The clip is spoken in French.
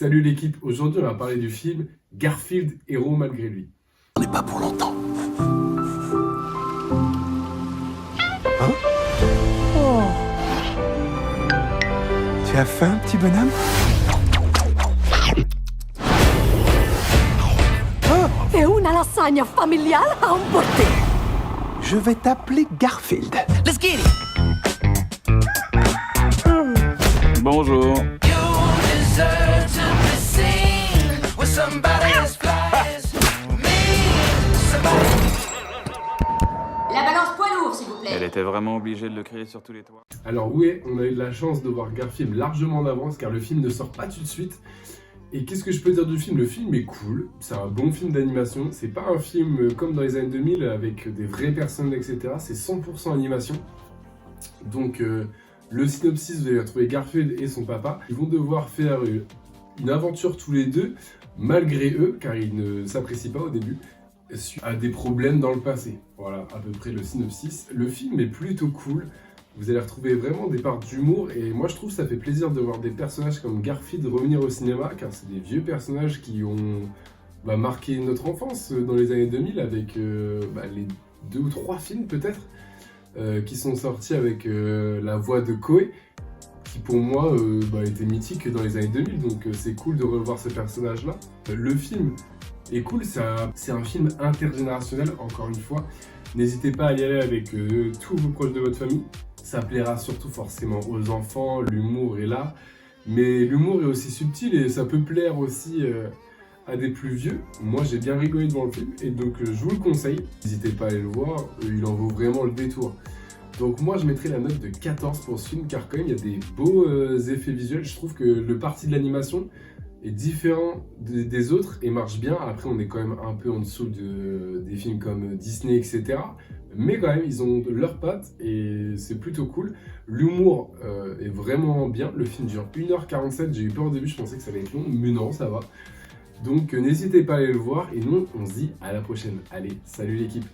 Salut l'équipe, aujourd'hui on va parler du film Garfield, héros malgré lui. On n'est pas pour longtemps. Hein? Oh. Tu as faim, petit bonhomme? Oh. E una lasagna familiale a emporter. Je vais t'appeler Garfield. Let's get it. Bonjour. La balance poids lourd, s'il vous plaît. Elle était vraiment obligée de le crier sur tous les toits. Alors oui, on a eu de la chance de voir Garfield largement en avance car le film ne sort pas tout de suite. Et qu'est-ce que je peux dire du film? Le film est cool, c'est un bon film d'animation, c'est pas un film comme dans les années 2000 avec des vraies personnes, etc. C'est 100% animation. Donc le synopsis, vous allez retrouver Garfield et son papa. Ils vont devoir faire une aventure tous les deux, malgré eux, car ils ne s'apprécient pas au début, suite à des problèmes dans le passé. Voilà à peu près le synopsis. Le film est plutôt cool. Vous allez retrouver vraiment des parts d'humour et moi je trouve que ça fait plaisir de voir des personnages comme Garfield revenir au cinéma car c'est des vieux personnages qui ont marqué notre enfance dans les années 2000 avec les 2 ou 3 films peut-être qui sont sortis avec la voix de Koé qui pour moi était mythique dans les années 2000 donc c'est cool de revoir ce personnage là. Le film est cool, c'est un film intergénérationnel encore une fois. N'hésitez pas à y aller avec tous vos proches de votre famille. Ça plaira surtout forcément aux enfants, l'humour est là. Mais l'humour est aussi subtil et ça peut plaire aussi à des plus vieux. Moi j'ai bien rigolé devant le film et donc je vous le conseille. N'hésitez pas à aller le voir, il en vaut vraiment le détour. Donc moi je mettrai la note de 14 pour ce film car quand même il y a des beaux effets visuels. Je trouve que le parti de l'animation est différent des autres et marche bien. Après on est quand même un peu en dessous des films comme Disney, etc. Mais quand même ils ont leurs pattes et c'est plutôt cool. L'humour est vraiment bien. Le film dure 1h47, j'ai eu peur au début, je pensais que ça allait être long, mais non ça va. Donc n'hésitez pas à aller le voir et nous on se dit à la prochaine. Allez, salut l'équipe.